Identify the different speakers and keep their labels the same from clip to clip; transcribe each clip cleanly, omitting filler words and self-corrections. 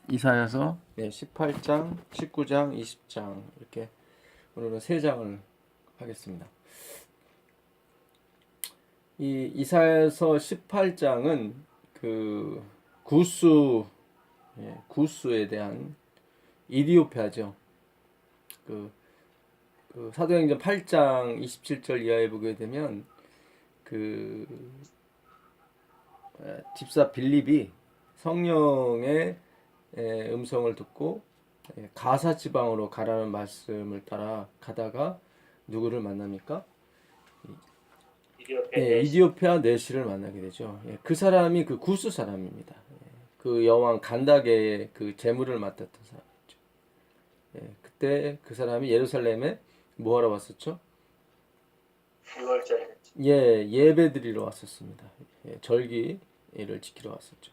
Speaker 1: 이사야서 18장, 19장, 20장 이렇게 오늘은 3장을 하겠습니다. 이 이사야서 18장은 그 구스에 대한 이디오피아죠. 그 사도행전 8장 27절 이하에 보게 되면 그 집사 빌립이 성령의 음성을 듣고 가사 지방으로 가라는 말씀을 따라 가다가 누구를 만납니까? 이디오피아 내시를 만나게 되죠. 그 사람이 그 구스 사람입니다. 그 여왕 간다게의 그 재물을 맡았던 사람이죠. 그때 그 사람이 예루살렘에 뭐 하러 왔었죠?
Speaker 2: 6월절
Speaker 1: 예배 드리러 왔었습니다. 절기를 지키러 왔었죠.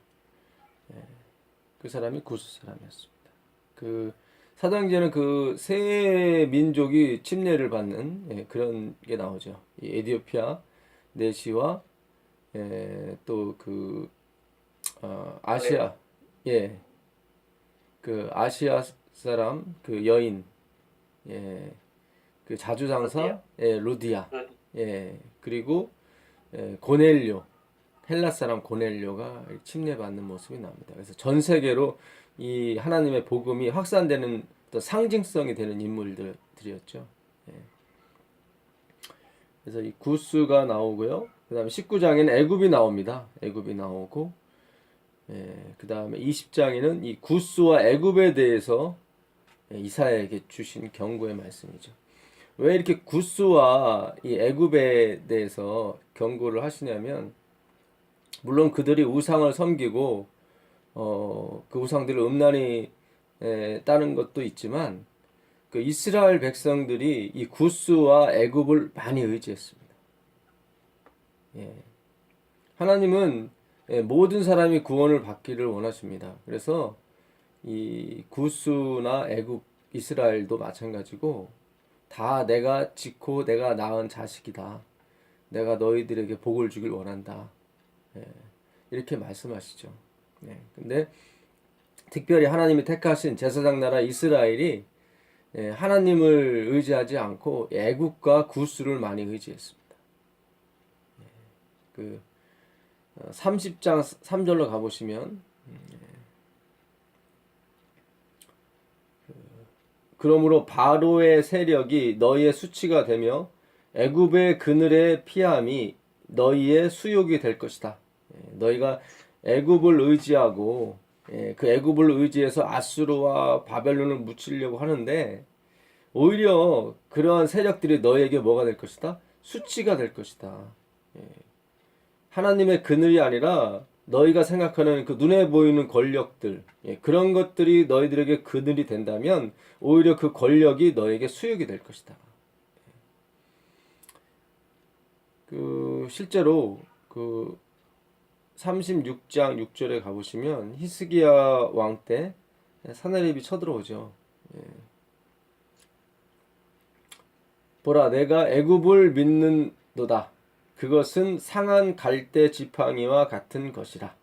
Speaker 1: 그 사람이 구스 사람이었습니다. 그 사도행전은 그 세 민족이 침례를 받는 그런 게 나오죠. 이 에디오피아 내시와 또 그 아시아 그 아시아 사람 그 여인 그 자주상사 루디아 그리고 고넬료 헬라 사람 고넬료가 침례받는 모습이 나옵니다. 그래서 전 세계로 이 하나님의 복음이 확산되는 또 상징성이 되는 인물들이었죠. 그래서 이 구스가 나오고요. 그 다음에 19장에는 애굽이 나옵니다. 애굽이 나오고, 그 다음에 20장에는 이 구스와 애굽에 대해서 이사야에게 주신 경고의 말씀이죠. 왜 이렇게 구스와 이 애굽에 대해서 경고를 하시냐면, 물론 그들이 우상을 섬기고 그 우상들을 음란히 따는 것도 있지만 그 이스라엘 백성들이 이 구스와 애굽을 많이 의지했습니다. 하나님은 모든 사람이 구원을 받기를 원하십니다. 그래서 이 구스나 애굽, 이스라엘도 마찬가지고 다 내가 짓고 내가 낳은 자식이다. 내가 너희들에게 복을 주길 원한다. 이렇게 말씀하시죠. 근데 특별히 하나님이 택하신 제사장 나라 이스라엘이 하나님을 의지하지 않고 애국과 구스를 많이 의지했습니다. 그 30장 3절로 가보시면 그러므로 바로의 세력이 너희의 수치가 되며 애굽의 그늘의 피함이 너희의 수욕이 될 것이다. 너희가 애굽을 의지하고 그 애굽을 의지해서 아수르와 바벨론을 묻히려고 하는데 오히려 그러한 세력들이 너희에게 뭐가 될 것이다? 수치가 될 것이다. 하나님의 그늘이 아니라 너희가 생각하는 그 눈에 보이는 권력들 그런 것들이 너희들에게 그늘이 된다면 오히려 그 권력이 너에게 수욕이 될 것이다. 그 실제로 그 36장 6절에 가보시면 히스기야 왕 때 사나립이 쳐들어오죠. 보라 내가 애굽을 믿는도다. 그것은 상한 갈대 지팡이와 같은 것이라.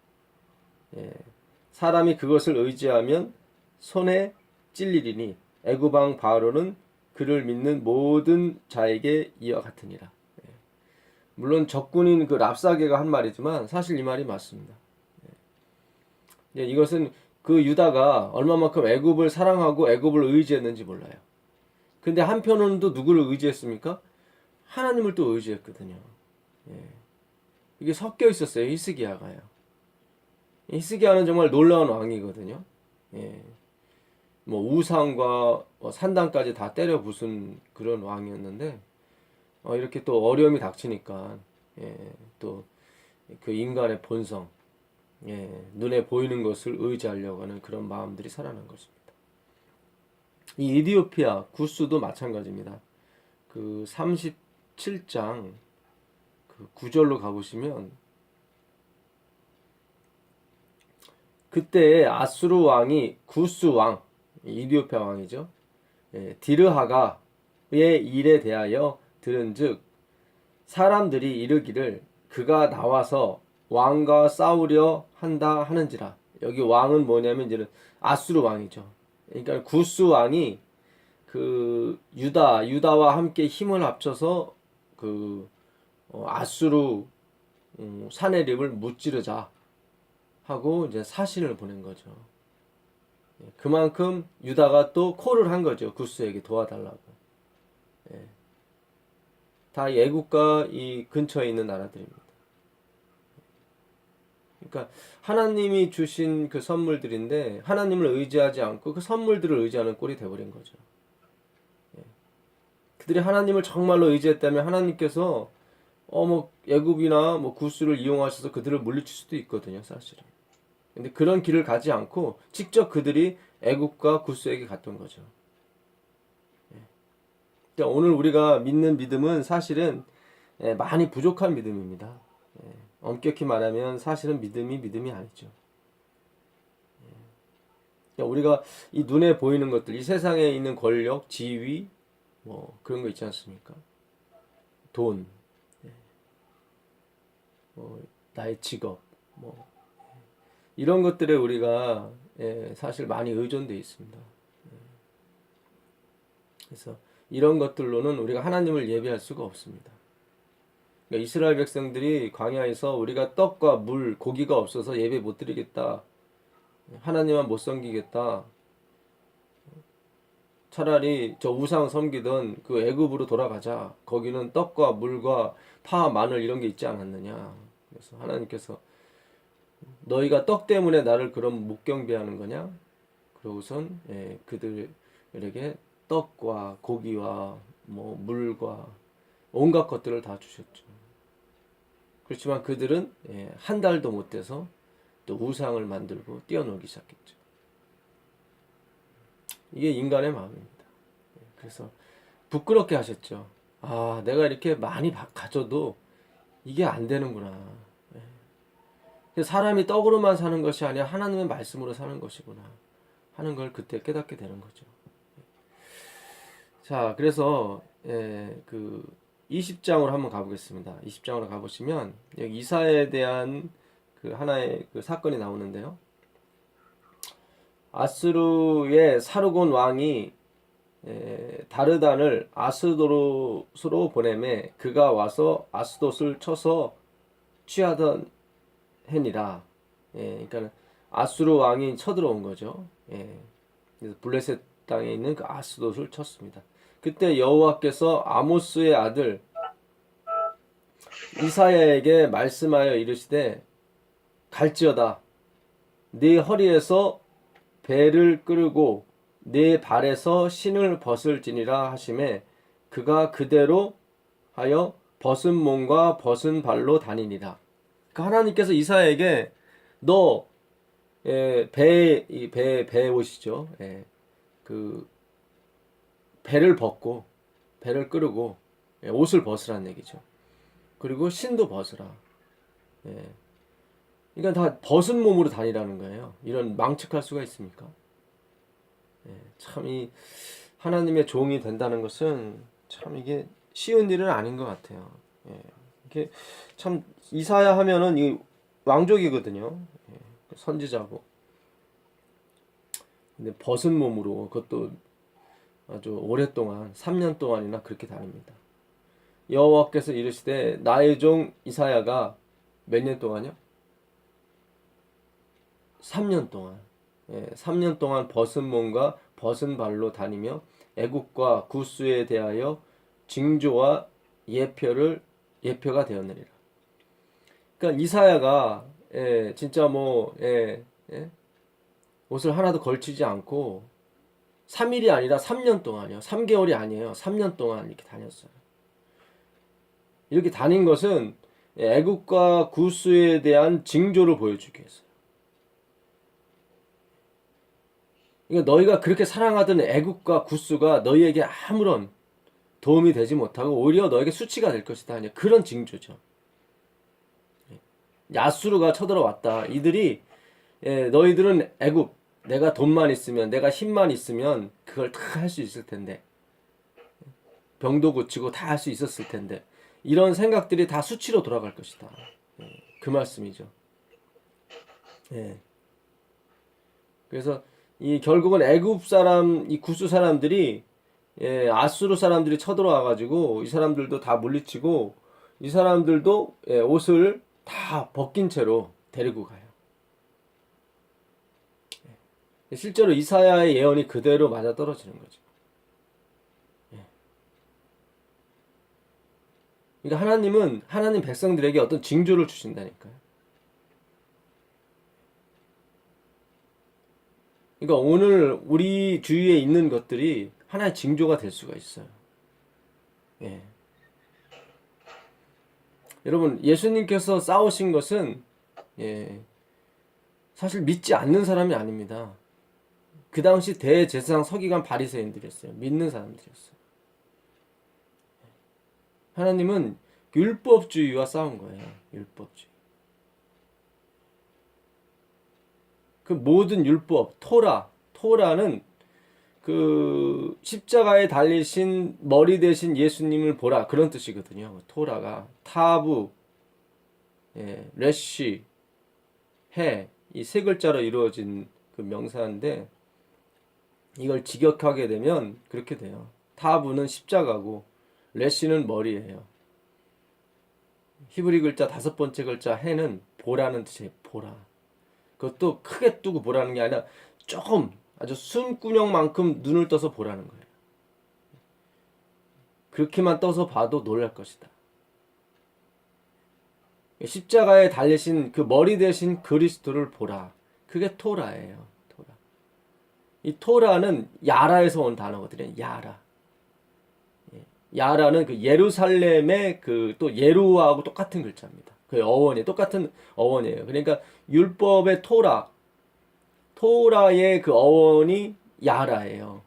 Speaker 1: 사람이 그것을 의지하면 손에 찔리리니 애굽 왕 바로는 그를 믿는 모든 자에게 이와 같으니라. 물론 적군인 그 랍사게가 한 말이지만 사실 이 말이 맞습니다. 이것은 그 유다가 얼마만큼 애굽을 사랑하고 애굽을 의지했는지 몰라요. 근데 한편으로는 또 누구를 의지했습니까? 하나님을 또 의지했거든요. 이게 섞여 있었어요. 히스기야가요. 히스기야는 정말 놀라운 왕이거든요. 뭐 우상과 산당까지 다 때려 부순 그런 왕이었는데 이렇게 또 어려움이 닥치니까 또 그 인간의 본성 눈에 보이는 것을 의지하려고 하는 그런 마음들이 살아난 것입니다. 이 이디오피아 구스도 마찬가지입니다. 그 37장 그 9절로 가보시면 그때 아수르 왕이 구스 왕 이디오피아 왕이죠. 디르하가의 일에 대하여 들은즉 사람들이 이르기를 그가 나와서 왕과 싸우려 한다 하는지라. 여기 왕은 뭐냐면 이제는 아수르 왕이죠. 그러니까 구스 왕이 그 유다와 함께 힘을 합쳐서 그 아수르 사내립을 무찌르자 하고 이제 사신을 보낸 거죠. 그만큼 유다가 또 콜을 한 거죠. 구스에게 도와달라고. 예. 다 애국과 이 근처에 있는 나라들입니다. 그러니까 하나님이 주신 그 선물들인데 하나님을 의지하지 않고 그 선물들을 의지하는 꼴이 돼버린 거죠. 예. 그들이 하나님을 정말로 의지했다면 하나님께서 뭐 애굽이나 뭐 구스를 이용하셔서 그들을 물리칠 수도 있거든요, 사실은. 근데 그런 길을 가지 않고 직접 그들이 애굽과 구스에게 갔던 거죠. 그러니까 오늘 우리가 믿는 믿음은 사실은 많이 부족한 믿음입니다. 엄격히 말하면 사실은 믿음이 아니죠. 그러니까 우리가 이 눈에 보이는 것들, 이 세상에 있는 권력, 지위, 뭐 그런 거 있지 않습니까? 돈, 나의 직업, 뭐 이런 것들에 우리가 사실 많이 의존되어 있습니다. 그래서 이런 것들로는 우리가 하나님을 예배할 수가 없습니다. 그러니까 이스라엘 백성들이 광야에서 우리가 떡과 물, 고기가 없어서 예배 못 드리겠다. 하나님만 못 섬기겠다. 차라리 저 우상 섬기던 그 애굽으로 돌아가자. 거기는 떡과 물과 파, 마늘 이런 게 있지 않았느냐. 그래서 하나님께서 너희가 떡 때문에 나를 그럼 묵경배하는 거냐? 그러고선 그들에게 떡과 고기와 뭐 물과 온갖 것들을 다 주셨죠. 그렇지만 그들은 한 달도 못 돼서 또 우상을 만들고 뛰어놀기 시작했죠. 이게 인간의 마음입니다. 그래서 부끄럽게 하셨죠. 아, 내가 이렇게 많이 가져도 이게 안 되는구나. 사람이 떡으로만 사는 것이 아니라 하나님의 말씀으로 사는 것이구나 하는 걸 그때 깨닫게 되는 거죠. 자, 그래서 그 20장으로 한번 가보겠습니다. 20장으로 가보시면 여기 이사야에 대한 그 하나의 그 사건이 나오는데요. 아수르의 사르곤 왕이 다르단을 아스도롯으로 보내매 그가 와서 아스돗을 쳐서 취하던 해니라. 그러니까 아수르 왕이 쳐들어온 거죠. 그래서 블레셋 땅에 있는 그 아스돗을 쳤습니다. 그때 여호와께서 아모스의 아들 이사야에게 말씀하여 이르시되 갈지어다 네 허리에서 배를 끄르고 네 발에서 신을 벗을지니라 하시매 그가 그대로 하여 벗은 몸과 벗은 발로 다니니라. 하나님께서 이사야에게 너 배 옷이죠. 그 배를 벗고 배를 끄르고 옷을 벗으라는 얘기죠. 그리고 신도 벗으라. 그러니까 다 벗은 몸으로 다니라는 거예요. 이런 망측할 수가 있습니까? 참 이 하나님의 종이 된다는 것은 참 이게 쉬운 일은 아닌 것 같아요. 이게 참 이사야 하면은 이 왕족이거든요. 선지자고. 근데 벗은 몸으로 그것도 아주 오랫동안 3년 동안이나 그렇게 다닙니다. 여호와께서 이르시되 나의 종 이사야가 몇 년 동안요? 3년 동안. 3년 동안 벗은 몸과 벗은 발로 다니며 애국과 구스에 대하여 징조와 예표가 되었느니라. 그러니까 이사야가 진짜 뭐 옷을 하나도 걸치지 않고 3일이 아니라 3년 동안이요. 3개월이 아니에요. 3년 동안 이렇게 다녔어요. 이렇게 다닌 것은 애국과 구스에 대한 징조를 보여주기 위해서요. 그러니까 너희가 그렇게 사랑하던 애국과 구스가 너희에게 아무런 도움이 되지 못하고 오히려 너에게 수치가 될 것이다. 그런 징조죠. 야수르가 쳐들어왔다. 이들이 너희들은 애굽 내가 돈만 있으면 내가 힘만 있으면 그걸 다 할 수 있을 텐데 병도 고치고 다 할 수 있었을 텐데 이런 생각들이 다 수치로 돌아갈 것이다. 그 말씀이죠. 그래서 이 결국은 애굽 사람, 이 구스 사람들이 아수르 사람들이 쳐들어와 가지고 이 사람들도 다 물리치고 이 사람들도 옷을 다 벗긴 채로 데리고 가요. 실제로 이사야의 예언이 그대로 맞아 떨어지는 거죠. 그러니까 하나님은 하나님 백성들에게 어떤 징조를 주신다니까요. 그러니까 오늘 우리 주위에 있는 것들이 하나의 징조가 될 수가 있어요. 예. 여러분, 예수님께서 싸우신 것은 사실 믿지 않는 사람이 아닙니다. 그 당시 대제사장 서기관 바리새인들이었어요. 믿는 사람들이었어요. 하나님은 율법주의와 싸운 거예요. 율법주의. 그 모든 율법, 토라는 그 십자가에 달리신 머리 대신 예수님을 보라 그런 뜻이거든요. 토라가 타부, 레시, 해 이 세 글자로 이루어진 그 명사인데 이걸 직역하게 되면 그렇게 돼요. 타부는 십자가고 레시는 머리예요. 히브리 글자 다섯 번째 글자 해는 보라는 뜻이에요. 보라. 그것도 크게 뜨고 보라는 게 아니라 조금 아주 숨구녕만큼 눈을 떠서 보라는 거예요. 그렇게만 떠서 봐도 놀랄 것이다. 십자가에 달리신 그 머리 대신 그리스도를 보라. 그게 토라예요. 토라. 이 토라는 야라에서 온 단어거든요. 야라. 야라는 그 예루살렘의 그 또 예루하고 똑같은 글자입니다. 그 어원이 똑같은 어원이에요. 그러니까 율법의 토라의 그 어원이 야라예요.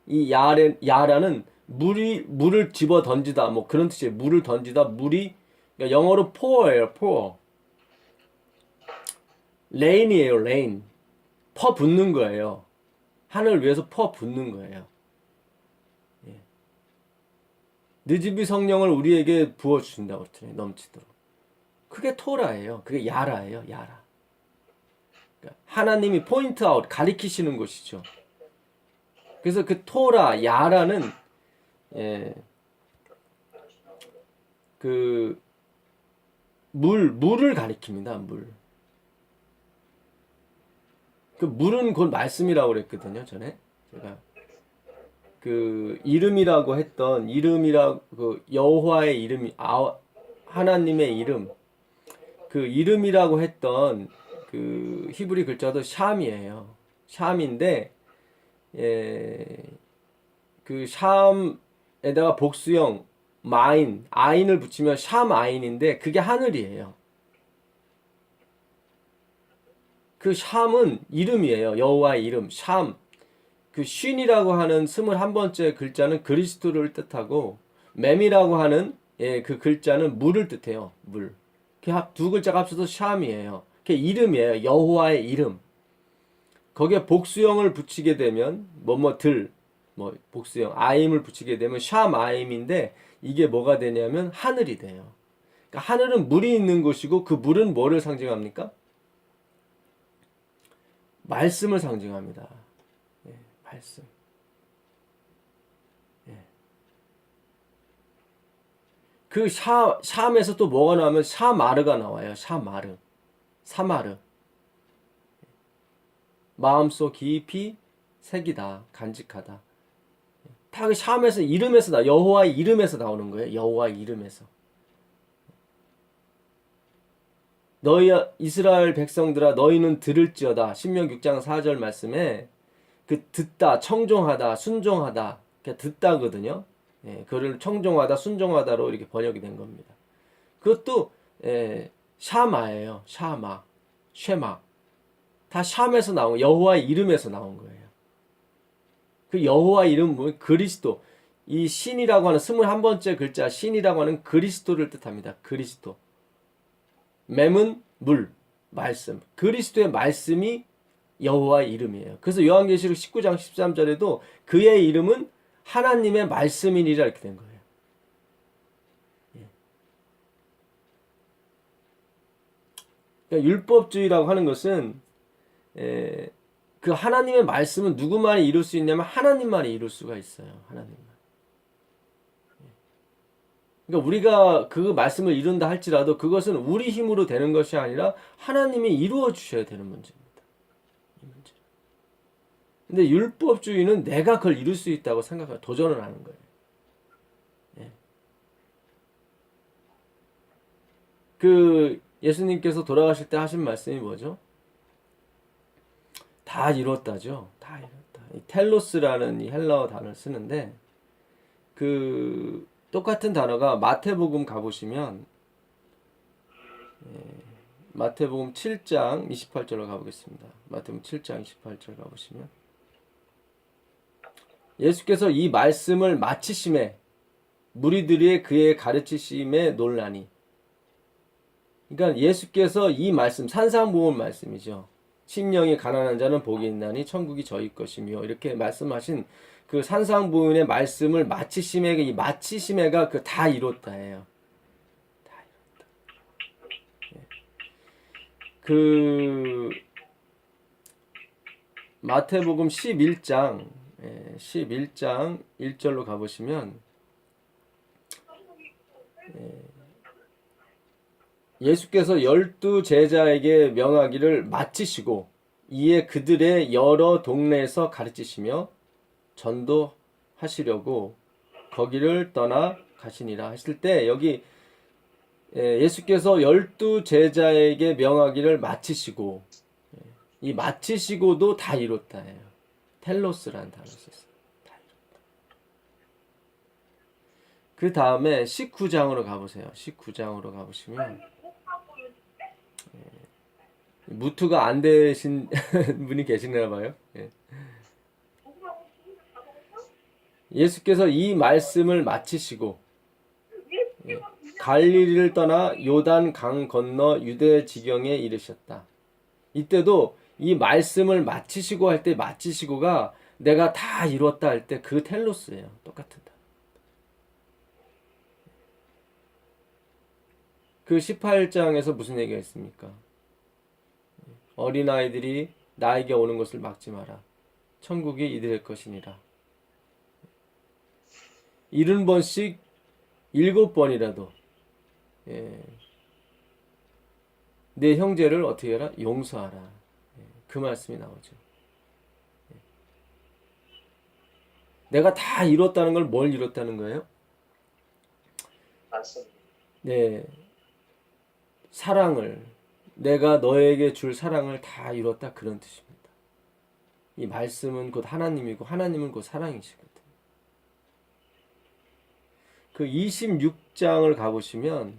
Speaker 1: 이 야라는 물을 집어 던지다 뭐 그런 뜻이에요. 물을 던지다 물이 그러니까 영어로 pour예요. pour. rain이에요. rain. 퍼 붓는 거예요. 하늘 위에서 퍼 붓는 거예요. 느지비 성령을 우리에게 부어 주신다고 그랬더니 넘치도록. 그게 토라예요. 그게 야라예요. 야라. 그러니까 하나님이 포인트 아웃 가리키시는 것이죠. 그래서 그 토라 야라는 그 물을 가리킵니다. 물. 그 물은 곧 말씀이라고 그랬거든요. 전에 제가 그 이름이라고 했던 그 여호와의 이름이 하나님의 이름 그 이름이라고 했던 그 히브리 글자도 샴이에요. 샴인데 그 샴에다가 복수형 아인을 붙이면 샴아인인데 그게 하늘이에요. 그 샴은 이름이에요. 여호와의 이름 샴. 그 쉰이라고 하는 21번째 글자는 그리스도를 뜻하고 맴이라고 하는 그 글자는 물을 뜻해요. 물. 두 글자가 합쳐서 샴이에요. 그게 이름이에요. 여호와의 이름. 거기에 복수형을 붙이게 되면 복수형 아임을 붙이게 되면 샴아임인데 이게 뭐가 되냐면 하늘이 돼요. 그러니까 하늘은 물이 있는 곳이고 그 물은 뭐를 상징합니까? 말씀을 상징합니다. 말씀. 그 샴에서 또 뭐가 나오면 샤마르가 나와요. 샤마르. 사마르. 마음속 깊이 새기다. 간직하다. 다 그 샴에서 이름에서 여호와의 이름에서 나오는 거예요. 여호와의 이름에서. 너희 이스라엘 백성들아 너희는 들을지어다. 신명 6장 4절 말씀에 그 듣다, 청종하다, 순종하다, 그냥 듣다거든요. 그를 청종하다, 순종하다로 이렇게 번역이 된 겁니다. 그것도 샤마예요. 쉐마. 다 샴에서 나온 여호와의 이름에서 나온 거예요. 그 여호와의 이름은 뭐예요? 그리스도. 이 신이라고 하는 21번째 글자 신이라고 하는 그리스도를 뜻합니다. 그리스도. 맴은 물, 말씀. 그리스도의 말씀이 여호와의 이름이에요. 그래서 요한계시록 19장 13절에도 그의 이름은 하나님의 말씀이니라 이렇게 된 거예요. 그러니까 율법주의라고 하는 것은 그 하나님의 말씀은 누구만이 이룰 수 있냐면 하나님만이 이룰 수가 있어요. 하나님만. 그러니까 우리가 그 말씀을 이룬다 할지라도 그것은 우리 힘으로 되는 것이 아니라 하나님이 이루어 주셔야 되는 문제입니다. 이 문제. 근데 율법주의는 내가 그걸 이룰 수 있다고 생각하고 도전을 하는 거예요. 예. 그 예수님께서 돌아가실 때 하신 말씀이 뭐죠? 다 이뤘다죠. 다 이뤘다. 이 텔로스라는 이 헬라어 단어를 쓰는데 그 똑같은 단어가 마태복음 가보시면 마태복음 7장 28절로 가보겠습니다. 마태복음 7장 28절 가보시면 예수께서 이 말씀을 마치심에 무리들이 그의 가르치심에 놀라니. 그러니까 예수께서 이 말씀 산상보훈 말씀이죠. 심령이 가난한 자는 복이 있나니 천국이 저희 것이며 이렇게 말씀하신 그 산상보훈의 말씀을 마치심에 이 마치심에가 그 다 이뤘다예요. 다 이뤘다. 그 마태복음 11장 1절로 가보시면 예수께서 12제자에게 명하기를 마치시고 이에 그들의 여러 동네에서 가르치시며 전도하시려고 거기를 떠나 가시니라 하실 때 여기 예수께서 12제자에게 명하기를 마치시고 이 마치시고도 다 이뤘다예요. 텔로스라는 단어 썼어요. 다 이뤘다. 그 다음에 19장으로 가보세요. 19장으로 가보시면 무투가 안 되신 분이 계시나 봐요. 예수께서 이 말씀을 마치시고 갈릴리를 떠나 요단 강 건너 유대 지경에 이르셨다. 이때도 이 말씀을 마치시고 할 때 마치시고가 내가 다 이뤘다 할 때 그 텔로스예요. 똑같은 다. 그 18장에서 무슨 얘기가 있습니까? 어린아이들이 나에게 오는 것을 막지 마라. 천국이 이들의 것이니라. 70번씩 7번이라도 내 형제를 어떻게 해라? 용서하라. 그 말씀이 나오죠. 내가 다 이뤘다는 걸 뭘 이뤘다는 거예요? 네, 사랑을 내가 너에게 줄 사랑을 다 이뤘다 그런 뜻입니다. 이 말씀은 곧 하나님이고 하나님은 곧 사랑이시거든요. 그 26장을 가보시면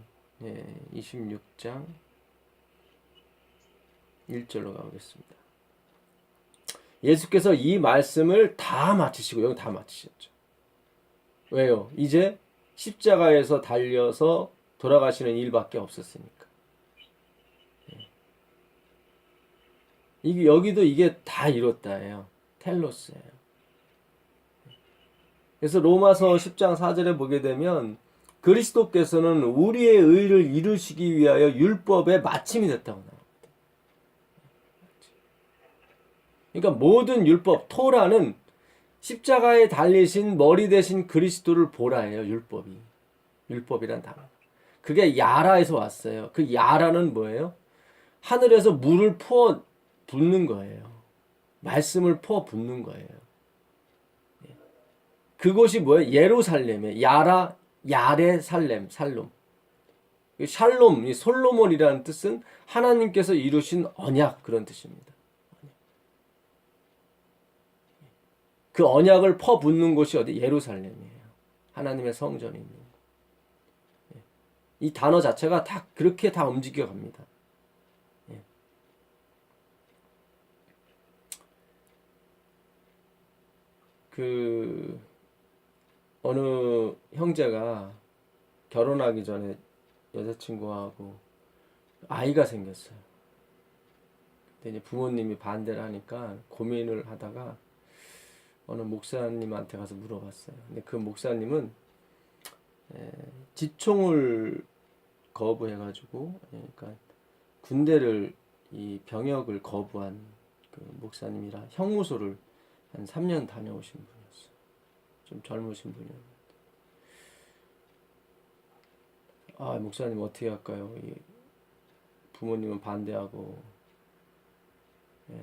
Speaker 1: 26장 1절로 가보겠습니다. 예수께서 이 말씀을 다 마치시고 여기 다 마치셨죠. 왜요? 이제 십자가에서 달려서 돌아가시는 일밖에 없었으니까. 여기도 이게 다 이뤘다예요. 텔로스예요. 그래서 로마서 10장 4절에 보게 되면 그리스도께서는 우리의 의를 이루시기 위하여 율법의 마침이 됐다고 나옵니다. 그러니까 모든 율법, 토라는 십자가에 달리신 머리 대신 그리스도를 보라예요. 율법이란 단어. 그게 야라에서 왔어요. 그 야라는 뭐예요? 하늘에서 물을 부어 붓는 거예요. 말씀을 부어 붓는 거예요. 그곳이 뭐예요? 예루살렘에 야레 살렘, 살롬. 샬롬, 솔로몬이라는 뜻은 하나님께서 이루신 언약 그런 뜻입니다. 그 언약을 퍼붓는 곳이 어디? 예루살렘이에요. 하나님의 성전이 있는 곳. 이 단어 자체가 다 그렇게 다 움직여 갑니다. 그 어느 형제가 결혼하기 전에 여자친구하고 아이가 생겼어요. 근데 이제 부모님이 반대를 하니까 고민을 하다가 어느 목사님한테 가서 물어봤어요. 근데 그 목사님은 지총을 거부해가지고, 그러니까 군대를 이 병역을 거부한 그 목사님이라 형무소를 한 3년 다녀오신 분이었어요. 좀 젊으신 분이었는데. 아, 목사님 어떻게 할까요? 이 부모님은 반대하고, 예.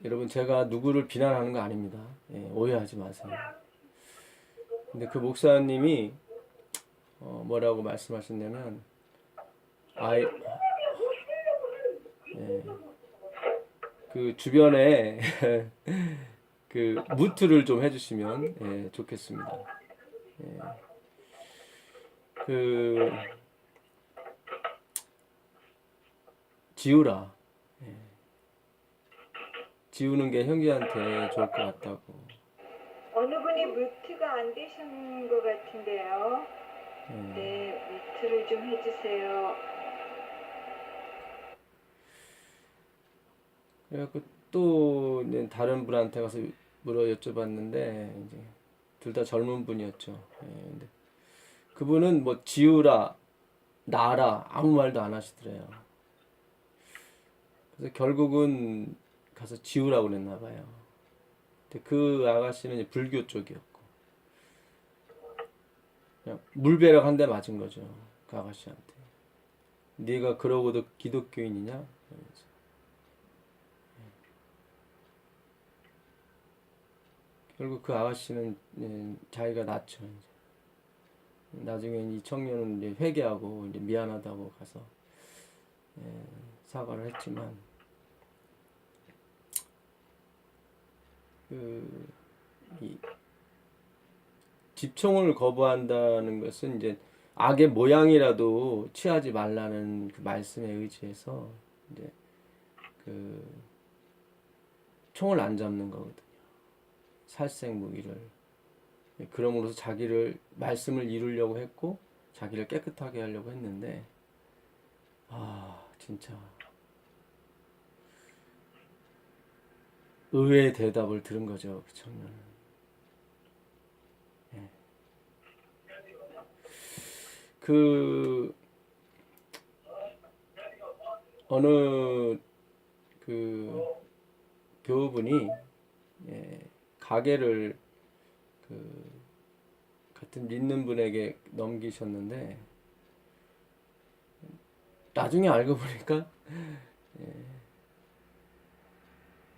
Speaker 1: 여러분, 제가 누구를 비난하는 거 아닙니다. 예, 오해하지 마세요. 근데 그 목사님이 뭐라고 말씀하셨냐면, 아이, 예, 그 주변에 그 무트를 좀 해주시면 예, 좋겠습니다. 예, 그 지우라. 예, 지우는 게 형제한테 좋을 것 같다고.
Speaker 2: 어느 분이 무트가 안 되신 것 같은데요. 네, 무트를 좀 해주세요.
Speaker 1: 그래갖고 또 이제 다른 분한테 가서 물어 여쭤봤는데 이제 둘 다 젊은 분이었죠. 예, 근데 그분은 뭐 지우라, 나라 아무 말도 안 하시더래요. 그래서 결국은 가서 지우라고 그랬나 봐요. 근데 그 아가씨는 이제 불교 쪽이었고 그냥 물벼락 한 대 맞은 거죠. 그 아가씨한테. 네가 그러고도 기독교인이냐? 이러면서. 결국 그 아가씨는 자기가 낳죠. 이제. 나중에 이 청년은 이제 회개하고 이제 미안하다고 가서 사과를 했지만 이 집총을 거부한다는 것은 이제 악의 모양이라도 취하지 말라는 그 말씀에 의지해서 이제 그 총을 안 잡는 거거든요. 살생 무기를. 그럼으로써 자기를 말씀을 이루려고 했고 자기를 깨끗하게 하려고 했는데 진짜 의외의 대답을 들은 거죠. 그 청년은. 예. 그 어느 그 교우분이 가게를 그 같은 믿는 분에게 넘기셨는데 나중에 알고 보니까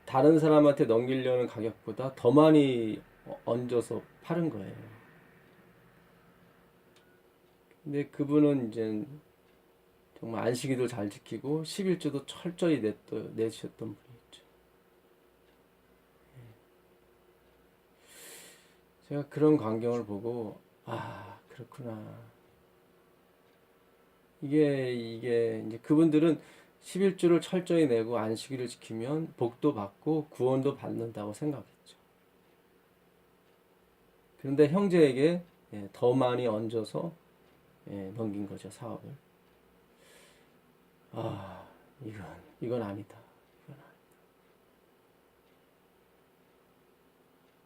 Speaker 1: 다른 사람한테 넘기려는 가격보다 더 많이 얹어서 파는 거예요. 근데 그분은 이제 정말 안식일도 잘 지키고 11조도 철저히 내주셨던 분이었죠. 제가 그런 광경을 보고 그렇구나. 이게 이제 그분들은 11조를 철저히 내고 안식일을 지키면 복도 받고 구원도 받는다고 생각했죠. 그런데 형제에게 더 많이 얹어서 넘긴 거죠, 사업을. 이건 아니다.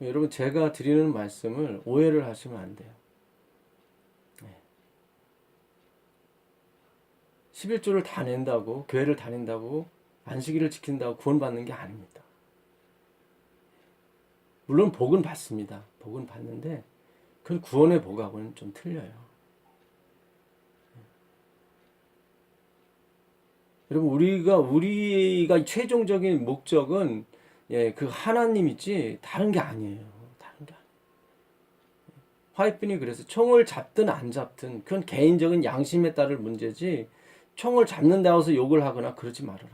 Speaker 1: 여러분, 제가 드리는 말씀을 오해를 하시면 안 돼요. 11조를 다 낸다고, 교회를 다닌다고, 안식일을 지킨다고 구원받는 게 아닙니다. 물론 복은 받습니다. 복은 받는데 그건 구원의 복하고는 좀 틀려요. 여러분, 우리가 최종적인 목적은 그 하나님이지 다른 게 아니에요. 다른 게 아니에요. 화이트분이 그래서 총을 잡든 안 잡든 그건 개인적인 양심에 따른 문제지 총을 잡는다고 해서 욕을 하거나 그러지 말아라.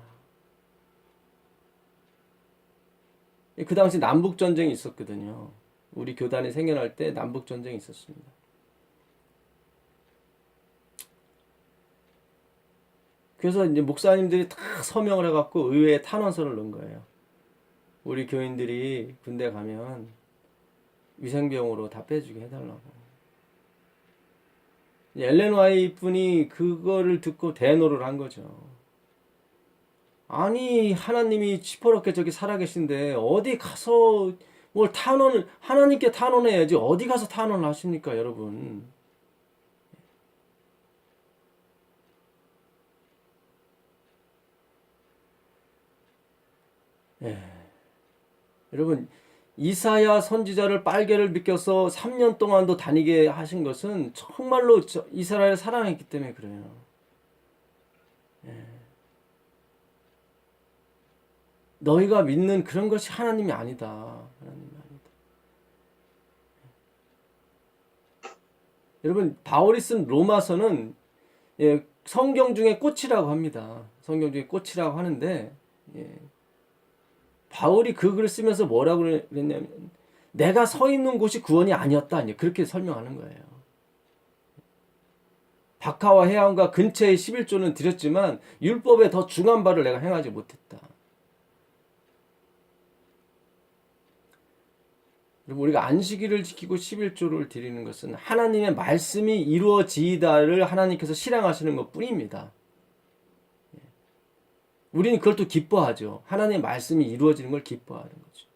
Speaker 1: 그 당시 남북전쟁이 있었거든요. 우리 교단이 생겨날 때 남북전쟁이 있었습니다. 그래서 이제 목사님들이 다 서명을 해갖고 의회에 탄원서를 넣은 거예요. 우리 교인들이 군대 가면 위생병으로 다 빼주게 해달라고. 엘렌 화이트분이 그거를 듣고 대노를 한 거죠. 아니, 하나님이 시퍼렇게 저기 살아계신데 어디 가서 뭘 하나님께 탄원해야지 어디 가서 탄원을 하십니까, 여러분? 여러분, 이사야 선지자를 빨개를 믿겨서 3년 동안도 다니게 하신 것은 정말로 이스라엘을 사랑했기 때문에 그래요. 너희가 믿는 그런 것이 하나님이 아니다. 하나님이 아니다. 여러분, 바울이 쓴 로마서는 성경 중에 꽃이라고 합니다. 성경 중에 꽃이라고 하는데, 바울이 그 글을 쓰면서 뭐라고 그랬냐면, 내가 서 있는 곳이 구원이 아니었다. 그렇게 설명하는 거예요. 박하와 해안과 근처의 11조는 드렸지만, 율법에 더 중한 바를 내가 행하지 못했다. 우리가 안식일을 지키고 11조를 드리는 것은 하나님의 말씀이 이루어지다를 하나님께서 실행하시는 것 뿐입니다. 우리는 그걸 또 기뻐하죠. 하나님의 말씀이 이루어지는 걸 기뻐하는 거죠.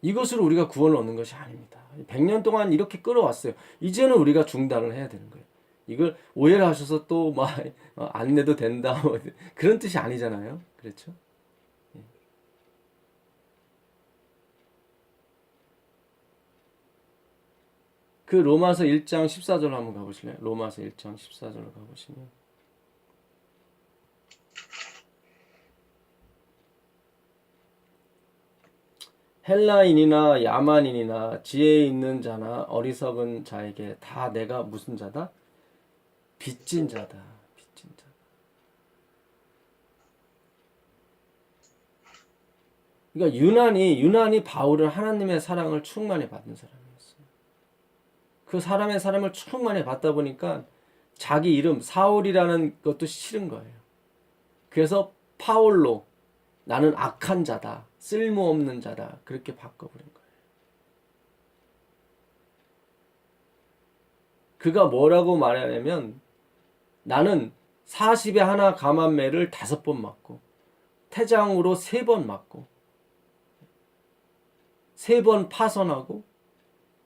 Speaker 1: 이것으로 우리가 구원을 얻는 것이 아닙니다. 100년 동안 이렇게 끌어왔어요. 이제는 우리가 중단을 해야 되는 거예요. 이걸 오해를 하셔서 또 막 안 내도 된다 그런 뜻이 아니잖아요. 그렇죠? 그 로마서 1장 14절 한번 가보실래요? 로마서 1장 14절로 가보시면 헬라인이나 야만인이나 지혜 있는 자나 어리석은 자에게 다 내가 무슨 자다? 빚진 자다. 빚진 자다. 그러니까 유난히 바울은 하나님의 사랑을 충만히 받은 사람이었어요. 그 사람의 사랑을 충만히 받다 보니까 자기 이름 사울이라는 것도 싫은 거예요. 그래서 파울로, 나는 악한 자다, 쓸모없는 자다, 그렇게 바꿔버린 거예요. 그가 뭐라고 말하냐면, 나는 40에 하나 감한매를 5번 맞고 태장으로 3번 맞고 3번 파선하고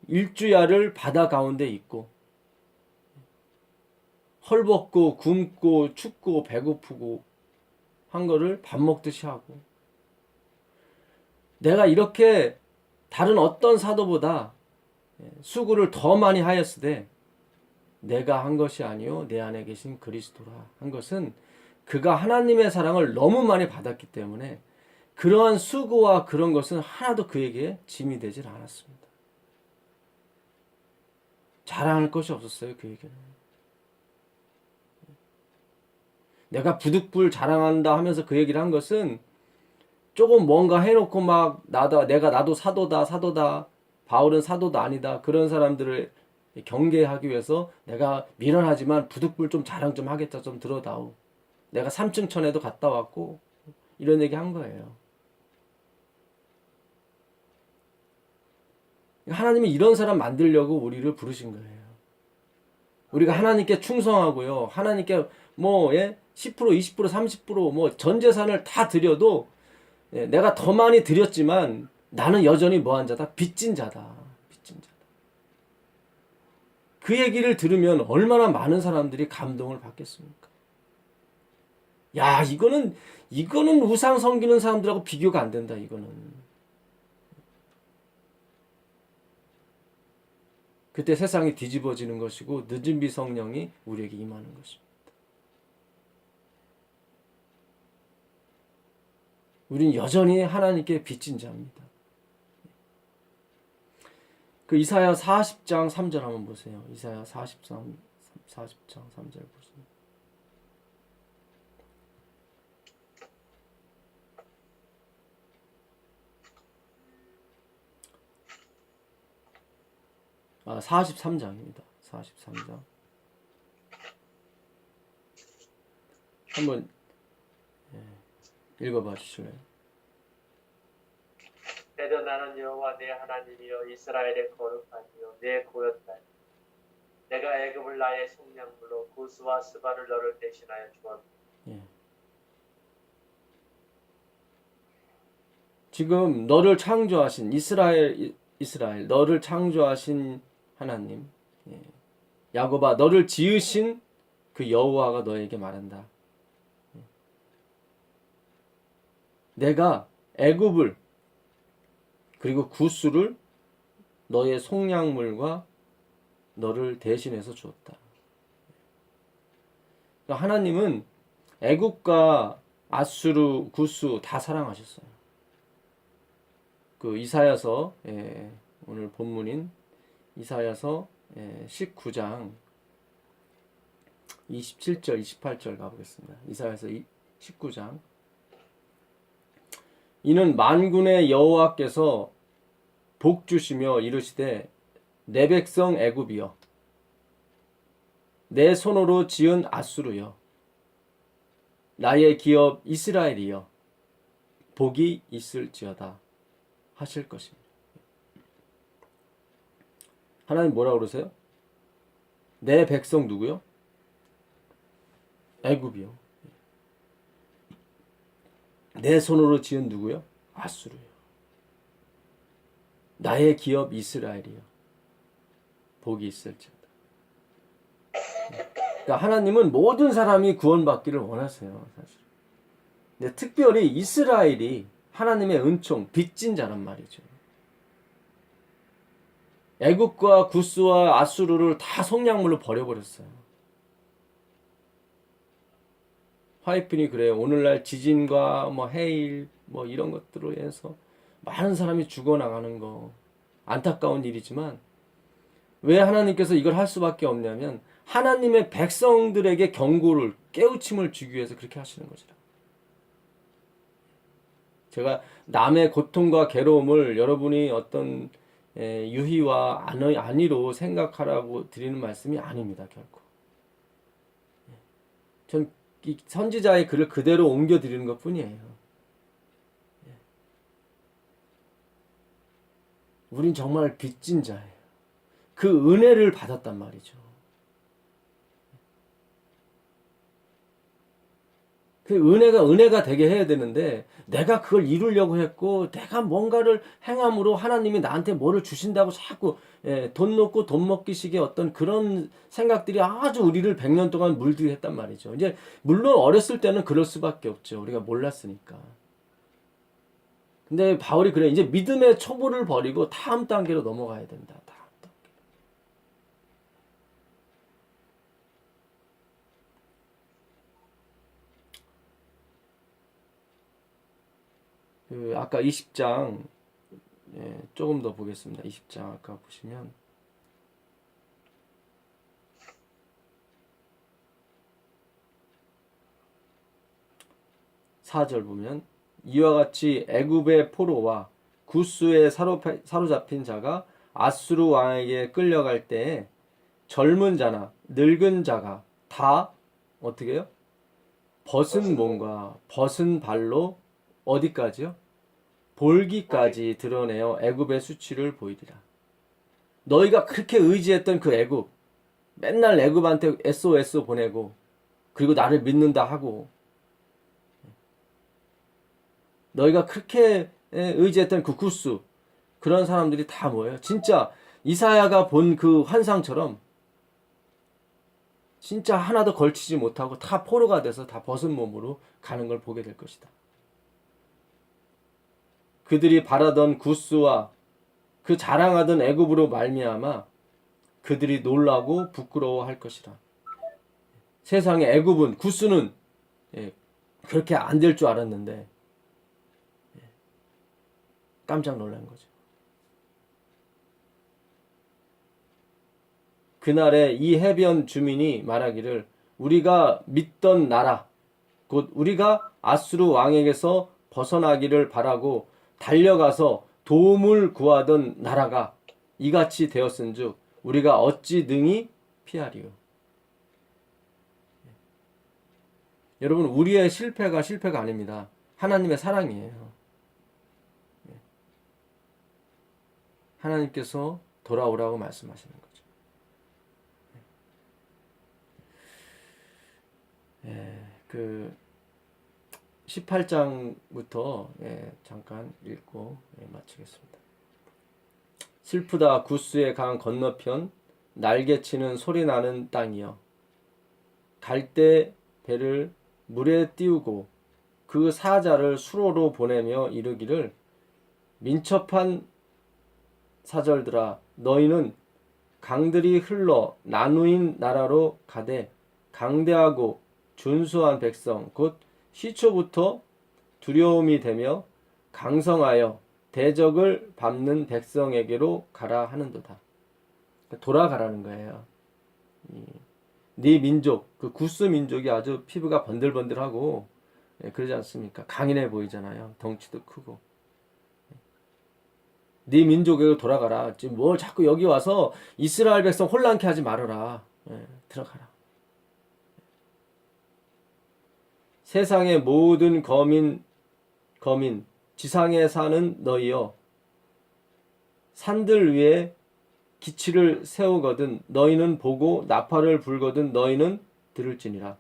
Speaker 1: 일주야를 바다 가운데 있고 헐벗고 굶고 춥고 배고프고 한 거를 밥 먹듯이 하고, 내가 이렇게 다른 어떤 사도보다 수고를 더 많이 하였으되 내가 한 것이 아니요 내 안에 계신 그리스도라 한 것은 그가 하나님의 사랑을 너무 많이 받았기 때문에 그러한 수고와 그런 것은 하나도 그에게 짐이 되질 않았습니다. 자랑할 것이 없었어요. 그에게는. 내가 부득불 자랑한다 하면서 그 얘기를 한 것은 조금 뭔가 해놓고 막 나도 사도다 바울은 사도도 아니다 그런 사람들을 경계하기 위해서 내가 미련하지만 부득불 좀 자랑 좀 하겠다, 좀 들어다오, 내가 삼층천에도 갔다 왔고, 이런 얘기 한 거예요. 하나님이 이런 사람 만들려고 우리를 부르신 거예요. 우리가 하나님께 충성하고요, 하나님께 10%, 20%, 30% 전 재산을 다 드려도 내가 더 많이 드렸지만 나는 여전히 뭐한 자다? 빚진 자다. 빚진 자다. 그 얘기를 들으면 얼마나 많은 사람들이 감동을 받겠습니까? 야, 이거는 우상 섬기는 사람들하고 비교가 안 된다. 이거는. 그때 세상이 뒤집어지는 것이고 늦은 비 성령이 우리에게 임하는 것입니다. 우리는 여전히 하나님께 빚진 자입니다. 그 이사야 40장 3절 한번 보세요. 이사야 40장 3절 보세요. 아, 43장입니다. 43장. 한번 읽어봐 주실래요?
Speaker 3: 때도 나는 여호와 내 하나님이여 이스라엘의 거룩하니요 내 고였다니. 내가 애굽을 나의 속량물로 구스와 스바를 너를 대신하여 주었다.
Speaker 1: 예. 지금 너를 창조하신 이스라엘 너를 창조하신 하나님, 야곱아 너를 지으신 그 여호와가 너에게 말한다. 내가 애굽을 그리고 구스를 너의 속량물과 너를 대신해서 주었다. 그러니까 하나님은 애굽과 아수르, 구스 다 사랑하셨어요. 그 이사야서 오늘 본문인 이사야서 19장 27절, 28절 가보겠습니다. 이사야서 19장. 이는 만군의 여호와께서 복 주시며 이르시되 내 백성 애굽이여 내 손으로 지은 아수르여 나의 기업 이스라엘이여 복이 있을지어다 하실 것입니다. 하나님 뭐라고 그러세요? 내 백성 누구요? 애굽이요. 내 손으로 지은 누구요? 아수르요. 나의 기업 이스라엘이요. 복이 있을지어다. 그러니까 하나님은 모든 사람이 구원받기를 원하세요. 사실. 근데 특별히 이스라엘이 하나님의 은총, 빚진 자란 말이죠. 애굽과 구스와 아수르를 다 속량물로 버려버렸어요. 화이픈이 그래요. 오늘날 지진과 해일 이런 것들로 인해서 많은 사람이 죽어나가는 거 안타까운 일이지만 왜 하나님께서 이걸 할 수밖에 없냐면 하나님의 백성들에게 경고를 깨우침을 주기 위해서 그렇게 하시는 것이라. 제가 남의 고통과 괴로움을 여러분이 어떤 유희와 안위로 생각하라고 드리는 말씀이 아닙니다. 결코. 전 이 선지자의 글을 그대로 옮겨 드리는 것 뿐이에요. 우린 정말 빚진 자예요. 그 은혜를 받았단 말이죠. 그 은혜가 되게 해야 되는데 내가 그걸 이루려고 했고 내가 뭔가를 행함으로 하나님이 나한테 뭐를 주신다고 자꾸 돈 놓고 돈 먹기식의 어떤 그런 생각들이 아주 우리를 100년 동안 물들게 했단 말이죠. 이제 물론 어렸을 때는 그럴 수밖에 없죠. 우리가 몰랐으니까. 근데 바울이 그래. 이제 믿음의 초보를 버리고 다음 단계로 넘어가야 된다. 다음 단계. 아까 20장 조금 더 보겠습니다. 20장 아까 보시면 4절 보면 이와 같이 애굽의 포로와 구스에 사로잡힌 자가 아수르 왕에게 끌려갈 때에 젊은 자나 늙은 자가 다 어떻게 해요? 벗은 몸과 벗은 발로 어디까지요? 볼기까지 드러내어 애굽의 수치를 보이리라. 너희가 그렇게 의지했던 그 애굽, 맨날 애굽한테 SOS 보내고 그리고 나를 믿는다 하고 너희가 그렇게 의지했던 그 구스, 그런 사람들이 다 뭐예요? 진짜 이사야가 본 그 환상처럼 진짜 하나도 걸치지 못하고 다 포로가 돼서 다 벗은 몸으로 가는 걸 보게 될 것이다. 그들이 바라던 구스와 그 자랑하던 애굽으로 말미암아 그들이 놀라고 부끄러워할 것이라. 세상에 애굽은 구스는 그렇게 안 될 줄 알았는데 깜짝 놀란 거죠. 그날에 이 해변 주민이 말하기를 우리가 믿던 나라 곧 우리가 아수르 왕에게서 벗어나기를 바라고 달려가서 도움을 구하던 나라가 이같이 되었은즉 우리가 어찌 능히 피하리요. 여러분 우리의 실패가 아닙니다. 하나님의 사랑이에요. 하나님께서 돌아오라고 말씀하시는 거죠. 18장부터 잠깐 읽고 마치겠습니다. 슬프다 구스의 강 건너편 날개치는 소리나는 땅이여 갈 때 배를 물에 띄우고 그 사자를 수로로 보내며 이르기를 민첩한 사절들아 너희는 강들이 흘러 나누인 나라로 가되 강대하고 준수한 백성 곧 시초부터 두려움이 되며 강성하여 대적을 밟는 백성에게로 가라 하는도다. 돌아가라는 거예요. 네 민족, 그 구스 민족이 아주 피부가 번들번들하고 그러지 않습니까? 강인해 보이잖아요. 덩치도 크고. 네 민족에게로 돌아가라. 지금 뭘 자꾸 여기 와서 이스라엘 백성 혼란케 하지 말아라. 들어가라. 세상의 모든 거민, 지상에 사는 너희여, 산들 위에 기치를 세우거든 너희는 보고 나팔을 불거든 너희는 들을지니라.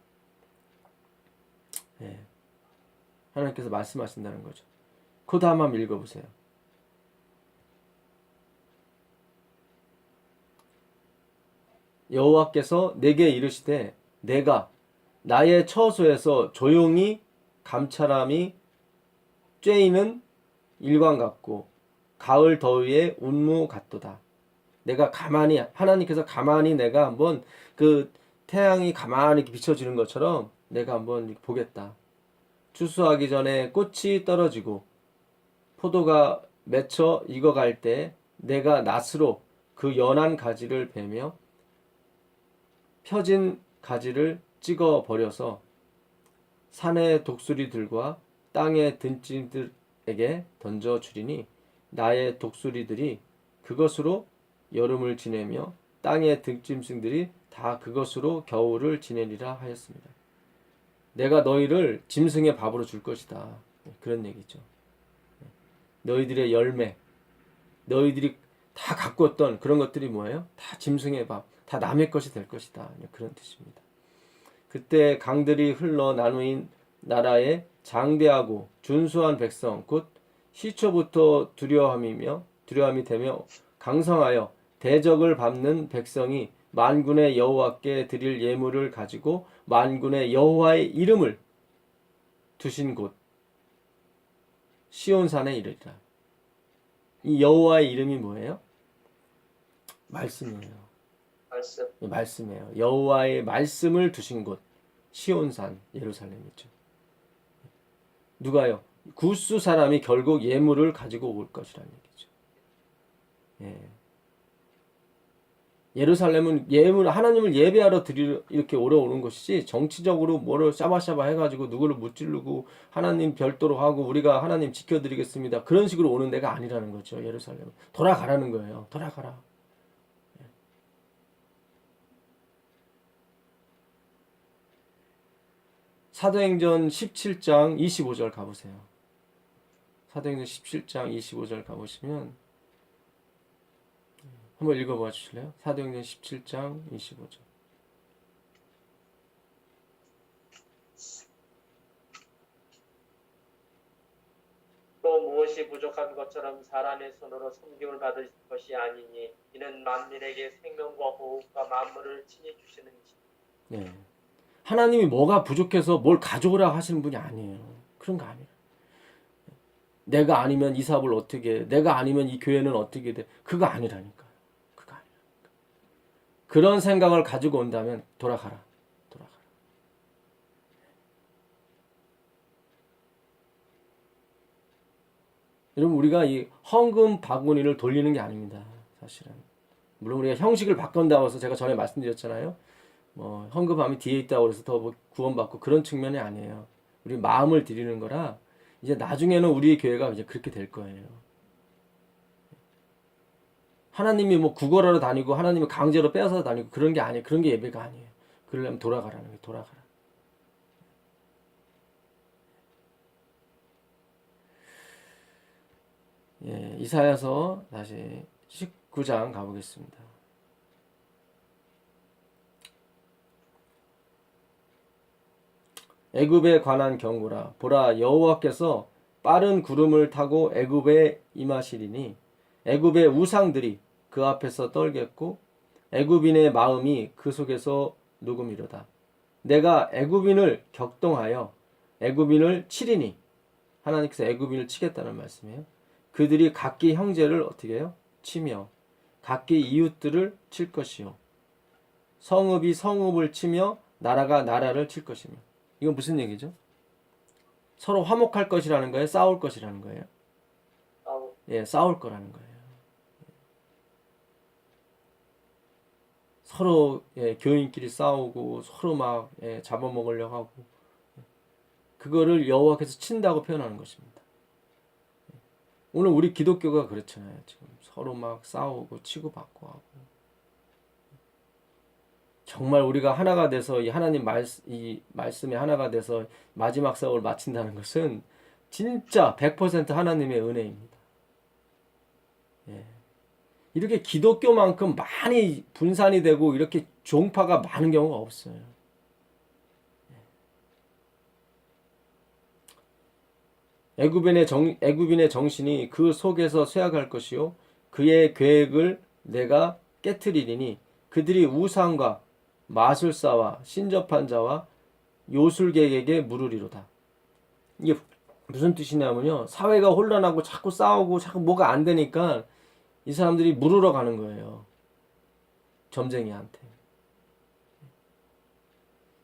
Speaker 1: 하나님께서 말씀하신다는 거죠. 그 다음 한번 읽어보세요. 여호와께서 내게 이르시되 내가 나의 처소에서 조용히 감찰함이 쬐이는 일광 같고 가을 더위에 운무 같도다. 내가 가만히 하나님께서 가만히 내가 한번 그 태양이 가만히 비춰지는 것처럼 내가 한번 보겠다. 추수하기 전에 꽃이 떨어지고 포도가 맺혀 익어갈 때 내가 낫으로 그 연한 가지를 베며 펴진 가지를 찍어 버려서 산의 독수리들과 땅의 든짐들에게 던져 주리니 나의 독수리들이 그것으로 여름을 지내며 땅의 든짐승들이 다 그것으로 겨울을 지내리라 하였습니다. 내가 너희를 짐승의 밥으로 줄 것이다. 그런 얘기죠. 너희들의 열매, 너희들이 다 가꿨던 그런 것들이 뭐예요? 다 짐승의 밥, 다 남의 것이 될 것이다. 그런 뜻입니다. 그때 강들이 흘러 나누인 나라에 장대하고 준수한 백성 곧 시초부터 두려움이 되며 강성하여 대적을 밟는 백성이 만군의 여호와께 드릴 예물을 가지고 만군의 여호와의 이름을 두신 곳 시온산에 이르리라. 이 여호와의 이름이 뭐예요? 말씀이에요. 말씀이에요. 여호와의 말씀을 두신 곳 시온산 예루살렘이죠. 누가요? 구스 사람이 결국 예물을 가지고 올 것이라는 얘기죠. 예루살렘은 하나님을 예배하러 이렇게 오러오는 것이지 정치적으로 뭐를 샤바샤바 해가지고 누구를 무찌르고 하나님 별도로 하고 우리가 하나님 지켜드리겠습니다. 그런 식으로 오는 데가 아니라는 거죠. 예루살렘은 돌아가라는 거예요. 돌아가라. 사도행전 17장 25절 가보세요. 사도행전 17장 25절 가보시면 한번 읽어봐 주실래요? 사도행전 17장 25절.
Speaker 3: 또 무엇이 부족한 것처럼 사람의 손으로 섬김을 받을 것이 아니니 이는 만민에게 생명과 호흡과 만물을 친히 주시는 지.
Speaker 1: 하나님이 뭐가 부족해서 뭘 가져오라 하시는 분이 아니에요. 그런 거 아니에요. 내가 아니면 이 사업을 어떻게 해? 내가 아니면 이 교회는 어떻게 돼? 그거 아니라니까. 그거 아니라니까. 그런 생각을 가지고 온다면 돌아가라. 돌아가라. 여러분 우리가 이 헌금 바구니를 돌리는 게 아닙니다. 사실은. 물론 우리가 형식을 바꾼다고 해서 제가 전에 말씀드렸잖아요. 헌금함이 뒤에 있다고 해서 더 구원받고 그런 측면이 아니에요. 우리 마음을 드리는 거라 이제 나중에는 우리 교회가 이제 그렇게 될 거예요. 하나님이 구걸하러 다니고 하나님이 강제로 빼앗아 다니고 그런 게 아니에요. 그런 게 예배가 아니에요. 그러려면 돌아가라는 게 돌아가라. 이사야서 다시 19장 가보겠습니다. 애굽에 관한 경고라. 보라 여호와께서 빠른 구름을 타고 애굽에 임하시리니 애굽의 우상들이 그 앞에서 떨겠고 애굽인의 마음이 그 속에서 녹음이로다. 내가 애굽인을 격동하여 애굽인을 치리니 하나님께서 애굽인을 치겠다는 말씀이에요. 그들이 각기 형제를 어떻게 해요? 치며 각기 이웃들을 칠 것이요 성읍이 성읍을 치며 나라가 나라를 칠 것이며. 이건 무슨 얘기죠? 서로 화목할 것이라는 거예요? 싸울 것이라는 거예요? 예, 싸울 거라는 거예요. 서로 교인끼리 싸우고 서로 막 잡아먹으려고 하고 그거를 여호와께서 친다고 표현하는 것입니다. 오늘 우리 기독교가 그렇잖아요. 지금 서로 막 싸우고 치고받고 하고 정말 우리가 하나가 돼서 이 하나님 이 말씀에 하나가 돼서 마지막 싸움을 마친다는 것은 진짜 100% 하나님의 은혜입니다. 예. 이렇게 기독교만큼 많이 분산이 되고 이렇게 종파가 많은 경우가 없어요. 애굽인의 정신이 그 속에서 쇠약할 것이요 그의 계획을 내가 깨트리리니 그들이 우상과 마술사와 신접한 자와 요술객에게 물으리로다. 이게 무슨 뜻이냐면요, 사회가 혼란하고 자꾸 싸우고 자꾸 뭐가 안 되니까 이 사람들이 물으러 가는 거예요. 점쟁이한테.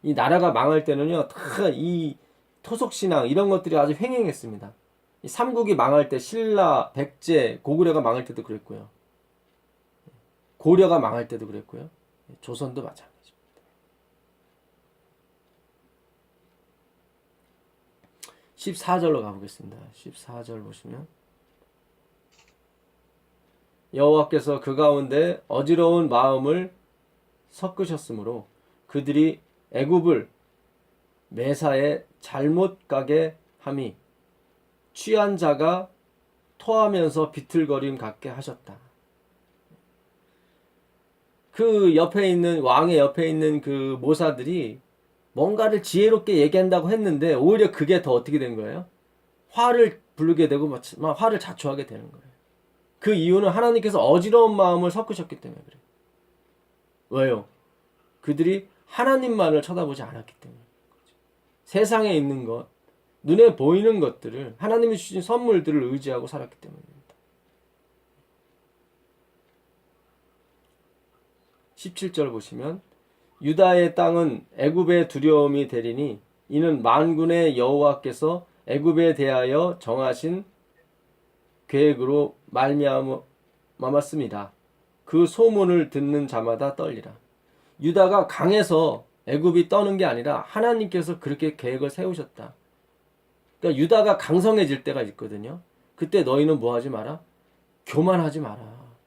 Speaker 1: 이 나라가 망할 때는요, 다 이 토속신앙 이런 것들이 아주 횡행했습니다. 이 삼국이 망할 때 신라, 백제, 고구려가 망할 때도 그랬고요. 고려가 망할 때도 그랬고요. 조선도 마찬가지입니다. 14절로 가보겠습니다. 14절 보시면 여호와께서 그 가운데 어지러운 마음을 섞으셨으므로 그들이 애굽을 매사에 잘못 가게 함이 취한 자가 토하면서 비틀거림 같게 하셨다. 그 옆에 있는 왕의 옆에 있는 그 모사들이 뭔가를 지혜롭게 얘기한다고 했는데 오히려 그게 더 어떻게 된 거예요? 화를 부르게 되고 막 화를 자초하게 되는 거예요. 그 이유는 하나님께서 어지러운 마음을 섞으셨기 때문에 그래요. 왜요? 그들이 하나님만을 쳐다보지 않았기 때문에. 세상에 있는 것, 눈에 보이는 것들을 하나님이 주신 선물들을 의지하고 살았기 때문입니다. 17절 보시면 유다의 땅은 애굽의 두려움이 되리니 이는 만군의 여호와께서 애굽에 대하여 정하신 계획으로 말미암았습니다. 그 소문을 듣는 자마다 떨리라. 유다가 강해서 애굽이 떠는 게 아니라 하나님께서 그렇게 계획을 세우셨다. 그러니까 유다가 강성해질 때가 있거든요. 그때 너희는 뭐 하지 마라? 교만하지 마라.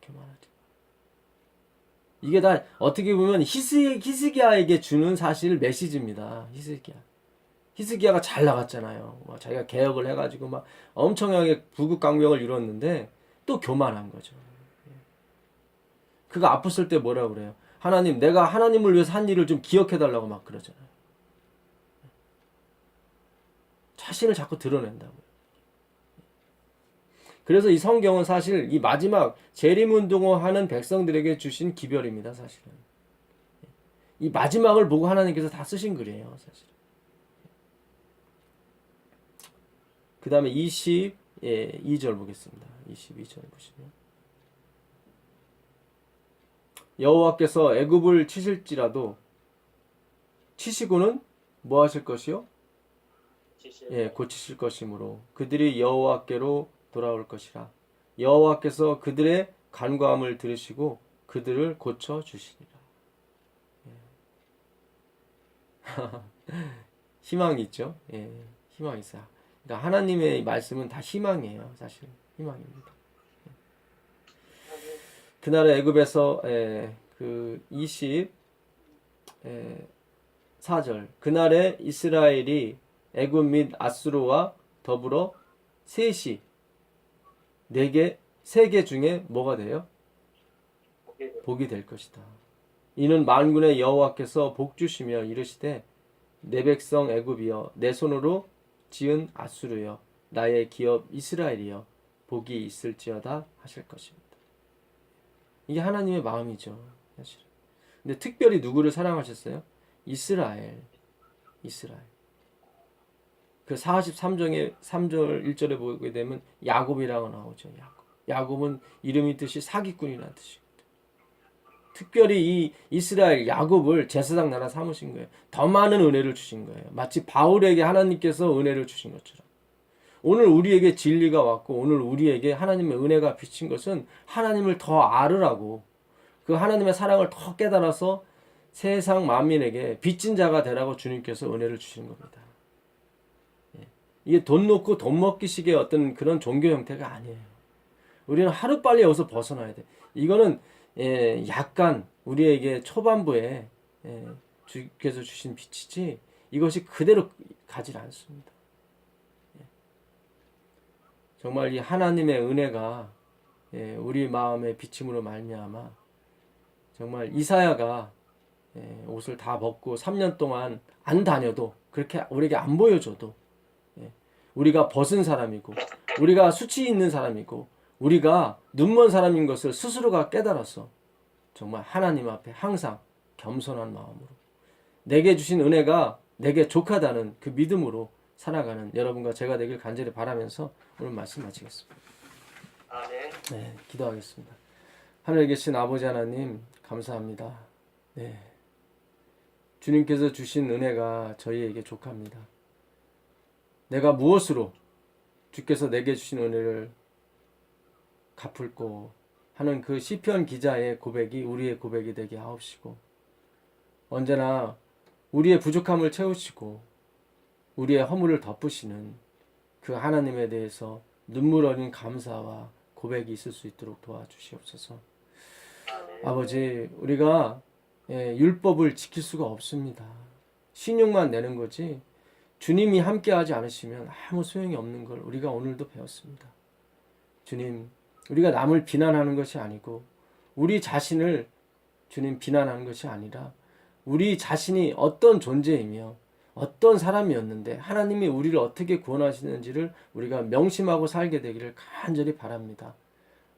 Speaker 1: 교만하지 마라. 이게 다 어떻게 보면 히스기야에게 주는 사실 메시지입니다. 히스기야가 잘 나갔잖아요. 자기가 개혁을 해가지고 막 엄청나게 부국강병을 이뤘는데 또 교만한 거죠. 그가 아팠을 때 뭐라고 그래요? 하나님, 내가 하나님을 위해서 한 일을 좀 기억해달라고 막 그러잖아요. 자신을 자꾸 드러낸다고요. 그래서 이 성경은 사실 이 마지막 재림운동을 하는 백성들에게 주신 기별입니다. 사실은. 이 마지막을 보고 하나님께서 다 쓰신 글이에요. 사실은. 그 다음에 22절 보겠습니다. 22절 보시면 여호와께서 애굽을 치실지라도 치시고는 뭐 하실 것이요? 고치실 것이므로 그들이 여호와께로 돌아올 것이라. 여호와께서 그들의 간구함을 들으시고 그들을 고쳐 주시리라. 희망이 있죠. 희망이 있어요. 그러니까 하나님의 말씀은 다 희망이에요. 사실 희망입니다. 그날의 애굽에서 그 24절 그날에 이스라엘이 애굽 및 아수르와 더불어 셋이 세 개 중에 뭐가 돼요? 복이 될 것이다. 이는 만군의 여호와께서 복 주시며 이르시되 내 백성 애굽이여 내 손으로 지은 아수르여 나의 기업 이스라엘이여 복이 있을지어다 하실 것입니다. 이게 하나님의 마음이죠. 사실. 근데 특별히 누구를 사랑하셨어요? 이스라엘. 그 43장의 3절 1절에 보게 되면 야곱이라고 나오죠. 야곱은 이름이 뜻이 사기꾼이라는 뜻이거든요. 특별히 이 이스라엘 야곱을 제사장 나라 삼으신 거예요. 더 많은 은혜를 주신 거예요. 마치 바울에게 하나님께서 은혜를 주신 것처럼. 오늘 우리에게 진리가 왔고 오늘 우리에게 하나님의 은혜가 비친 것은 하나님을 더 알으라고, 그 하나님의 사랑을 더 깨달아서 세상 만민에게 빚진 자가 되라고 주님께서 은혜를 주시는 겁니다. 이게 돈 놓고 돈 먹기식의 어떤 그런 종교 형태가 아니에요. 우리는 하루빨리 여기서 벗어나야 돼. 이거는 약간 우리에게 초반부에 주께서 주신 빛이지 이것이 그대로 가지 않습니다. 정말 이 하나님의 은혜가 우리 마음의 비침으로 말미암아 정말 이사야가 옷을 다 벗고 3년 동안 안 다녀도, 그렇게 우리에게 안 보여줘도 우리가 벗은 사람이고 우리가 수치 있는 사람이고 우리가 눈먼 사람인 것을 스스로가 깨달아서 정말 하나님 앞에 항상 겸손한 마음으로 내게 주신 은혜가 내게 족하다는 그 믿음으로 살아가는 여러분과 제가 되길 간절히 바라면서 오늘 말씀 마치겠습니다.
Speaker 3: 아멘.
Speaker 1: 네, 기도하겠습니다. 하늘에 계신 아버지 하나님 감사합니다. 네, 주님께서 주신 은혜가 저희에게 족합니다. 내가 무엇으로 주께서 내게 주신 은혜를 갚을꼬 하는 그 시편 기자의 고백이 우리의 고백이 되게 하옵시고, 언제나 우리의 부족함을 채우시고 우리의 허물을 덮으시는 그 하나님에 대해서 눈물 어린 감사와 고백이 있을 수 있도록 도와주시옵소서. 아버지, 우리가 율법을 지킬 수가 없습니다. 신용만 내는 거지 주님이 함께하지 않으시면 아무 소용이 없는 걸 우리가 오늘도 배웠습니다. 주님, 우리가 남을 비난하는 것이 아니고 우리 자신을 주님 비난하는 것이 아니라 우리 자신이 어떤 존재이며 어떤 사람이었는데 하나님이 우리를 어떻게 구원하시는지를 우리가 명심하고 살게 되기를 간절히 바랍니다.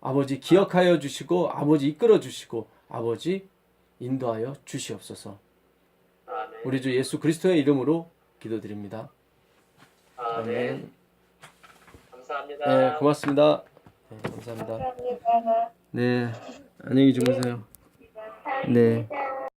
Speaker 1: 아버지 기억하여 주시고 아버지 이끌어 주시고 아버지 인도하여 주시옵소서. 우리 주 예수 그리스도의 이름으로 기도드립니다.
Speaker 3: 아멘. 감사합니다.
Speaker 1: 네, 고맙습니다. 네, 감사합니다.
Speaker 2: 감사합니다.
Speaker 1: 네, 안녕히 주무세요. 네.